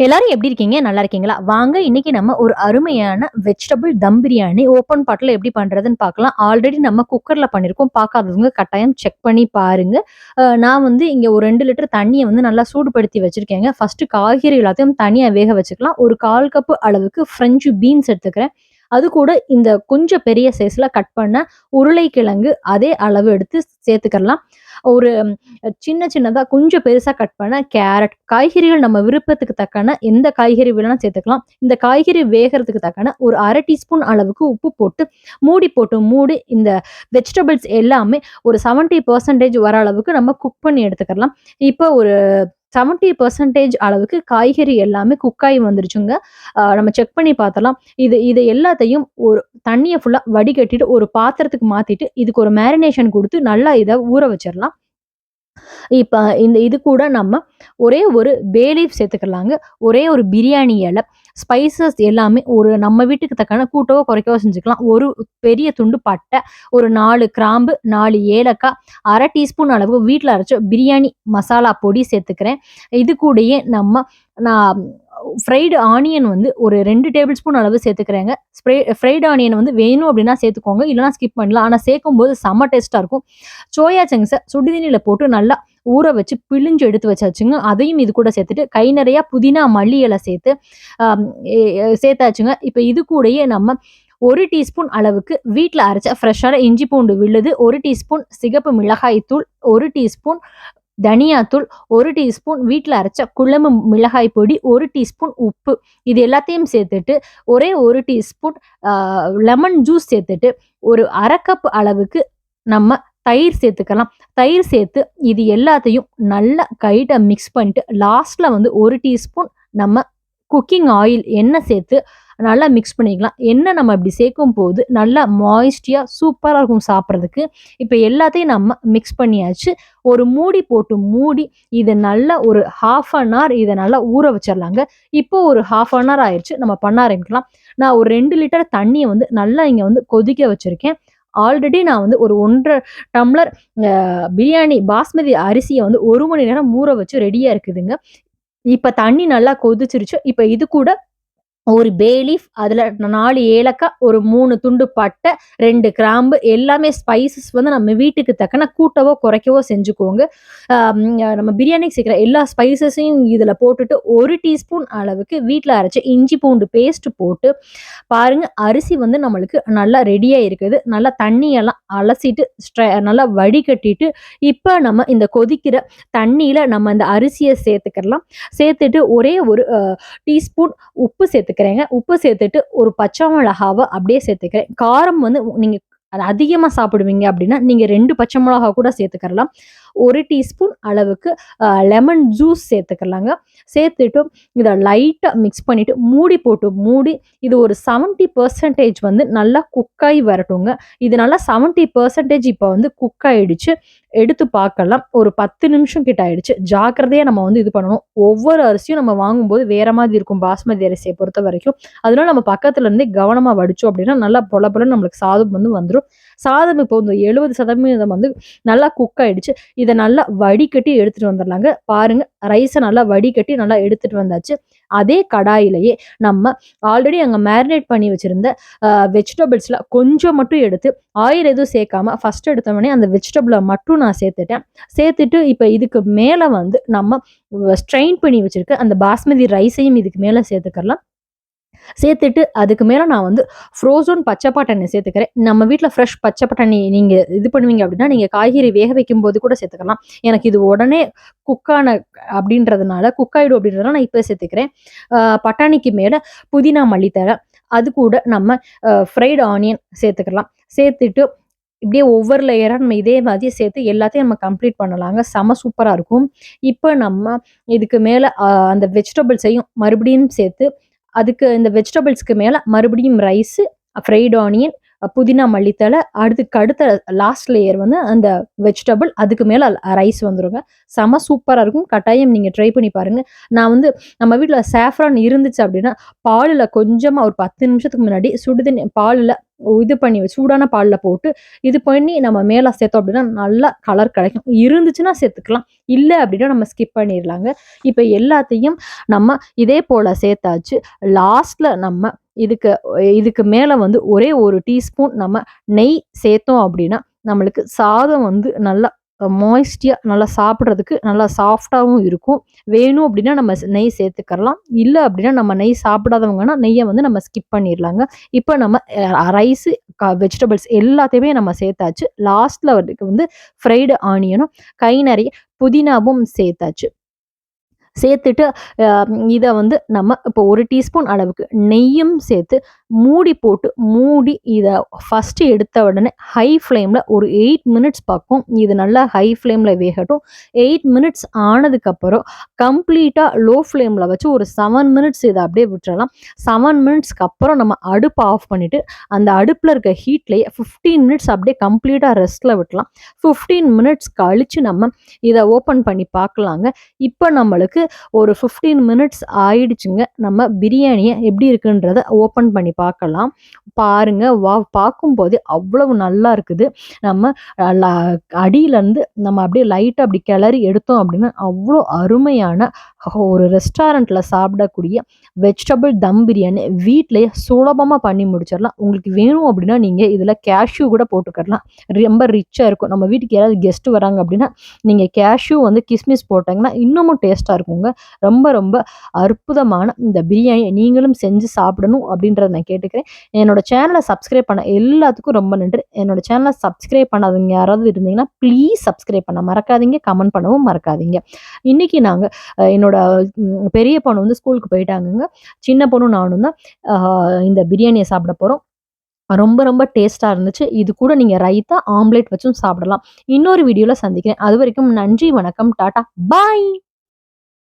எல்லாரும் எப்படி இருக்கீங்க? நல்லா இருக்கீங்களா? வாங்க இன்னைக்கு நம்ம ஒரு அருமையான வெஜிடபிள் தம் பிரியாணி ஓப்பன் பாட்ல எப்படி பண்றதுன்னு பார்க்கலாம். ஆல்ரெடி நம்ம குக்கர்ல பண்ணியிருக்கோம். பார்க்காதவங்க கட்டாயம் செக் பண்ணி பாருங்க. நான் வந்து இங்க ஒரு 2 லிட்டர் தண்ணிய வந்து நல்லா சூடுபடுத்தி வச்சிருக்கேங்க. ஃபர்ஸ்ட்டு காய்கறி எல்லாத்தையும் தனியா வேக வச்சுக்கலாம். ஒரு 1/4 கப்பு அளவுக்கு ஃப்ரெஞ்சு பீன்ஸ் எடுத்துக்கிறேன். அது கூட இந்த கொஞ்சம் பெரிய சைஸ்ல கட் பண்ண உருளைக்கிழங்கு அதே அளவு எடுத்து சேர்த்துக்கலாம். ஒரு சின்ன சின்னதா கொஞ்சம் பெருசா கட் பண்ண கேரட், காய்கறிகள் நம்ம விருப்பத்துக்கு தக்கன எந்த காய்கறி வேணாலும் சேர்த்துக்கலாம். இந்த காய்கறி வேகறதுக்கு தக்கன ஒரு 1/2 டீஸ்பூன் அளவுக்கு உப்பு போட்டு மூடி இந்த வெஜிடபிள்ஸ் எல்லாமே ஒரு 70% வர அளவுக்கு நம்ம குக் பண்ணி எடுத்துக்கலாம். இப்போ ஒரு 70% அளவுக்கு காய்கறி எல்லாமே குக் ஆகி வந்துருச்சுங்க. நம்ம செக் பண்ணி பார்த்தலாம். இது எல்லாத்தையும் ஒரு தண்ணிய ஃபுல்லா வடிகட்டிட்டு ஒரு பாத்திரத்துக்கு மாத்திட்டு, இதுக்கு ஒரு மேரினேஷன் குடுத்து நல்லா இத ஊற வச்சிரலாம். இப்ப இது கூட நம்ம ஒரே ஒரு பே லீஃப் சேர்த்துக்கலாங்க. ஒரே ஒரு பிரியாணி இல, ஸ்பைசஸ் எல்லாமே ஒரு நம்ம வீட்டுக்கு தக்கன கூட்டவோ, குறைக்கவோ செஞ்சுக்கலாம். ஒரு பெரிய துண்டு பட்டை, ஒரு 4 கிராம்பு, 4 ஏலக்காய், 1/2 டீஸ்பூன் அளவு வீட்ல அரைச்ச பிரியாணி மசாலா பொடி சேர்த்துக்கிறேன். இது கூடயே நான் ஃப்ரைடு ஆனியன் வந்து ஒரு 2 டேபிள் ஸ்பூன் அளவு சேர்த்துக்கிறேங்க. ஃப்ரைடு ஆனியன் வந்து வேணும் அப்படின்னா சேர்த்துக்கோங்க. இல்லன்னா ஸ்கிப் பண்ணலாம். ஆனா சேர்க்கும்போது செம்ம டேஸ்ட்டா இருக்கும். சோயா சங்க்ஸ சுடுதண்ணீல போட்டு நல்லா ஊற வச்சு பிழிஞ்சு எடுத்து வச்சாச்சுங்க. அதையும் இது கூட சேர்த்துட்டு கை நிறைய புதினா, மல்லி இலை சேர்த்து அம் எ எ சேர்த்தாச்சுங்க. இப்ப இது கூடயே நம்ம 1 டீஸ்பூன் அளவுக்கு வீட்ல அரைச்ச ஃப்ரெஷ்ஷான இஞ்சி பூண்டு விழுது, 1 டீஸ்பூன் சிகப்பு மிளகாய் தூள், 1 டீஸ்பூன் தனியாத்தூள், 1 டீஸ்பூன் வீட்ல அரைச்ச குழம்பு மிளகாய் பொடி, 1 டீஸ்பூன் உப்பு. இது எல்லாத்தையும் சேர்த்துட்டு ஒரே 1 டீஸ்பூன் அ லெமன் ஜூஸ் சேர்த்துட்டு ஒரு 1/2 கப் அளவுக்கு நம்ம தயிர் சேர்த்துக்கலாம். தயிர் சேர்த்து இது எல்லாத்தையும் நல்லா கைட்ட மிக்ஸ் பண்ணிட்டு, லாஸ்ட்ல வந்து 1 டீஸ்பூன் நம்ம குக்கிங் ஆயில் எண்ணெய் சேர்த்து நல்லா மிக்ஸ் பண்ணிக்கலாம். எண்ணெய் நம்ம இப்படி சேர்க்கும்போது நல்லா மாய்ஸ்டியா சூப்பரா இருக்கும் சாப்பிடுறதுக்கு. இப்ப எல்லாத்தையும் நம்ம மிக்ஸ் பண்ணியாச்சு. ஒரு மூடி போட்டு மூடி இத நல்லா ஒரு 1/2 அன் ஹவர் இத நல்லா ஊற வச்சிரலாங்க. இப்போ ஒரு 1/2 அன் ஹவர் ஆயிருச்சு. நம்ம பண்ண ஆரம்பிக்கலாம். நான் ஒரு 2 லிட்டர் தண்ணிய வந்து நல்லா இங்க வந்து கொதிக்க வச்சிருக்கேன். ஆல்ரெடி நான் வந்து ஒரு 1 1/2 டம்ளர் பிரியாணி பாஸ்மதி அரிசிய வந்து 1 மணி நேரம் ஊற வச்சு ரெடியா இருக்குதுங்க. இப்ப தண்ணி நல்லா கொதிச்சிருச்சு. இப்ப இது கூட ஒரு பே லீஃப், அதுல 4 ஏலக்காய், ஒரு 3 துண்டு பட்டை, 2 கிராம்பு எல்லாமே ஸ்பைசஸ் வந்து நம்ம வீட்டுக்கு தக்கன கூட்டவோ, குறைக்கவோ செஞ்சுக்கோங்க. நம்ம பிரியாணிக்கு சேர்க்கிற எல்லா ஸ்பைசஸையும் இதுல போட்டுட்டு 1 டீஸ்பூன் அளவுக்கு வீட்ல அரைச்ச இஞ்சி பூண்டு பேஸ்ட் போட்டு பாருங்க, அரிசி வந்து நம்மளுக்கு நல்லா ரெடியா இருக்குது. நல்லா தண்ணியெல்லாம் அலசிட்டு நல்லா வடிகட்டிட்டு, இப்ப நம்ம இந்த கொதிக்கிற தண்ணீல நம்ம இந்த அரிசிய சேர்த்துக்கலாம். சேர்த்துட்டு ஒரே ஒரு டீஸ்பூன் உப்பு சேர்த்துக்கிறேங்க. உப்பு சேர்த்துட்டு ஒரு பச்சை மிளகாவ அப்படியே சேர்த்துக்கிறேன். காரம் வந்து நீங்க அதிகமா சாப்பிடுவீங்க அப்படின்னா, நீங்க 2 பச்சை மிளகா கூட சேர்த்துக்கலாம். 1 டீஸ்பூன் அளவுக்கு லெமன் ஜூஸ் சேர்த்துக்கலாங்க. சேர்த்துட்டு இத லைட்டா மிக்ஸ் பண்ணிட்டு மூடி போட்டு மூடி இது ஒரு 70% வந்து நல்லா குக் ஆகி வரட்டுங்க. இது நல்லா 70% இப்ப வந்து குக் ஆயிடுச்சு. எடுத்து பார்க்கலாம். ஒரு 10 நிமிஷம் கிட்ட ஆயிடுச்சு. ஜாக்கிரதையா நம்ம வந்து இது பண்ணணும். ஒவ்வொரு அரிசியும் நம்ம வாங்கும்போது வேற மாதிரி இருக்கும் பாஸ்மதி அரிசிய பொறுத்தவரைக்கும். அதனால நம்ம பக்கத்துல இருந்தே கவனமா வடிச்சோம் அப்படின்னா, நல்லா பொல பொலன்னு நம்மளுக்கு சாதம் வந்து வந்துரும். சாதம் இப்போ இந்த 70% வந்து நல்லா குக் ஆயிடுச்சு. இத நல்லா வடிகட்டி எடுத்துட்டு வந்துரலாங்க. பாருங்க, ரைஸ நல்லா வடிகட்டி நல்லா எடுத்துட்டு வந்தாச்சு. அதே கடாயிலேயே நம்ம ஆல்ரெடி அங்க மேரினேட் பண்ணி வச்சிருந்த வெஜிடபிள்ஸ்ல கொஞ்சம் மட்டும் எடுத்து ஆயில் எதுவும் சேர்க்காம ஃபர்ஸ்ட் எடுத்தோனே அந்த வெஜிடபிள மட்டும் நான் சேர்த்துட்டேன். சேர்த்துட்டு இப்ப இதுக்கு மேல வந்து நம்ம ஸ்ட்ரெயின் பண்ணி வச்சிருக்க அந்த பாஸ்மதி ரைஸையும் இதுக்கு மேல சேர்த்துக்கலாம். சேர்த்துட்டு அதுக்கு மேல நான் வந்து ஃப்ரோசன் பச்சை பட்டாணி சேர்த்துக்கிறேன். நம்ம வீட்ல ஃப்ரெஷ் பச்சை பட்டாணி நீங்க இது பண்ணுவீங்க அப்படின்னா, நீங்க காய்கறி வேக வைக்கும்போது கூட சேர்த்துக்கலாம். எனக்கு இது உடனே குக் ஆயிடும் அப்படின்றதுனால நான் இப்ப சேர்த்துக்கிறேன். பட்டாணிக்கு மேல புதினா, மல்லித்தழை, அது கூட நம்ம ஃப்ரைடு ஆனியன் சேர்த்துக்கலாம். சேர்த்துட்டு இப்படியே ஒவ்வொரு லேயரா நம்ம இதே மாதிரி சேர்த்து எல்லாத்தையும் நம்ம கம்ப்ளீட் பண்ணலாங்க. செம சூப்பரா இருக்கும். இப்ப நம்ம இதுக்கு மேல அந்த வெஜிடபிள்ஸையும் மறுபடியும் சேர்த்து அதுக்கு இந்த வெஜிடபிள்ஸ்க்கு மேல மறுபடியும் ரைஸு, ஃப்ரைட் ஆனியன், புதினா, மல்லித்தழை, அடுத்த லாஸ்ட் லேயர் வந்து அந்த வெஜிடபிள், அதுக்கு மேல ரைஸ் வந்துருங்க. செம சூப்பரா இருக்கும். கட்டாயம் நீங்க ட்ரை பண்ணி பாருங்க. நான் வந்து நம்ம வீட்ல சாஃப்ரான் இருந்துச்சு அப்படின்னா, பாலுல கொஞ்சமா ஒரு 10 நிமிஷத்துக்கு முன்னாடி சுடுதண்ணி பாலுல இது பண்ணி சூடான பால்ல போட்டு இது பண்ணி நம்ம மேல சேர்த்தோம் அப்படின்னா நல்லா கலர் கிடைக்கும். இருந்துச்சுன்னா சேர்த்துக்கலாம். இல்ல அப்படின்னா நம்ம ஸ்கிப் பண்ணிடலாங்க. இப்ப எல்லாத்தையும் நம்ம இதே போல சேர்த்தாச்சு. லாஸ்ட்ல நம்ம இதுக்கு இதுக்கு மேல வந்து ஒரே 1 டீஸ்பூன் நம்ம நெய் சேர்த்தோம் அப்படின்னா, நம்மளுக்கு சாதம் வந்து நல்லா மாய்ஸ்டியா நல்லா சாப்பிடுறதுக்கு நல்லா சாஃப்ட்டாவும் இருக்கும். வேணும் அப்படின்னா நம்ம நெய் சேர்த்துக்கலாம். இல்ல அப்படின்னா நம்ம நெய் சாப்பிடாதவங்கன்னா நெய்ய வந்து நம்ம ஸ்கிப் பண்ணிடலாங்க. இப்ப நம்ம ரைஸு, வெஜிடபிள்ஸ் எல்லாத்தையுமே நம்ம சேர்த்தாச்சு. லாஸ்ட்ல வந்து ஃப்ரைடு ஆனியனும், கை நெறைய புதினாவும் சேர்த்தாச்சு. சேர்த்துட்டு இத வந்து நம்ம இப்போ 1 டீஸ்பூன் அளவுக்கு நெய்யும் சேர்த்து மூடி போட்டு மூடி இத ஃபர்ஸ்ட்டு எடுத்த உடனே ஹை ஃப்ளேம்ல ஒரு 8 மினிட்ஸ் பக்கம் இது நல்லா ஹை ஃப்ளேம்ல வேகட்டும். 8 மினிட்ஸ் ஆனதுக்கப்புறம் கம்ப்ளீட்டா லோ ஃப்ளேம்ல வச்சு ஒரு 7 மினிட்ஸ் இத அப்படியே விட்டுறலாம். 7 மினிட்ஸ்க்கு அப்புறம் நம்ம அடுப்ப ஆஃப் பண்ணிட்டு, அந்த அடுப்புல இருக்க ஹீட்லயே 15 மினிட்ஸ் அப்படியே கம்ப்ளீட்டா ரெஸ்ட்ல விட்டுறலாம். 15 மினிட்ஸ் கழிச்சு நம்ம இத ஓப்பன் பண்ணி பார்க்கலாங்க. இப்ப நம்மளுக்கு ஒரு 15 மினிட்ஸ் ஆயிடுச்சுங்க. நம்ம பிரியாணிய எப்படி இருக்குன்றத ஓப்பன் பண்ணி பார்க்கலாம். பாருங்க, வாவ்! பார்க்கும்போதே அவ்வளவு நல்லா இருக்குது. நம்ம ல அடியிலருந்து நம்ம அப்படியே லைட்டா அப்படி கிளறி எடுத்தோம் அப்படின்னா, அவ்வளோ அருமையான ஒரு ரெஸ்டாரண்ட்ல சாப்பிடக்கூடிய வெஜிடபிள் தம் பிரியாணி வீட்லயே சுலபமா பண்ணி முடிச்சிடலாம். உங்களுக்கு வேணும் அப்படின்னா, நீங்க இதில கேஷ்யூ கூட போட்டுக்கலாம். ரொம்ப ரிச்சா இருக்கும். நம்ம வீட்டுக்கு யாராவது கெஸ்ட் வராங்க அப்படின்னா, நீங்க கேஷ்யூ வந்து கிஸ்மிஸ் போட்டீங்கன்னா, இன்னமும் டேஸ்ட்டா இருக்குங்க. ரொம்ப ரொம்ப அற்புதமான இந்த பிரியாணிய நீங்களும் செஞ்சு சாப்பிடணும் அப்படின்றத நான் கேட்டுக்கிறேன். என்னோட சேனல சப்ஸ்கிரைப் பண்ண எல்லாத்துக்கும் ரொம்ப நன்றி. என்னோட சேனல சப்ஸ்கிரைப் பண்ணாதவங்க யாராவது இருந்தீங்கன்னா, ப்ளீஸ் சப்ஸ்கிரைப் பண்ண மறக்காதீங்க. கமெண்ட் பண்ணவும் மறக்காதீங்க. இன்னைக்கு நாங்க என்னோட பெரிய பொண்ணு வந்து ஸ்கூலுக்கு போயிட்டாங்கங்க. சின்ன பொண்ணும் நானும் தான் அ இந்த பிரியாணிய சாப்பிட போறோம். ரொம்ப ரொம்ப டேஸ்ட்டா இருந்துச்சு. இது கூட நீங்க ரைத்தா, ஆம்லெட் வச்சும் சாப்பிடலாம். இன்னொரு வீடியோல சந்திக்கிறேன். அதுவரைக்கும் நன்றி, வணக்கம், டாடா, பாய்.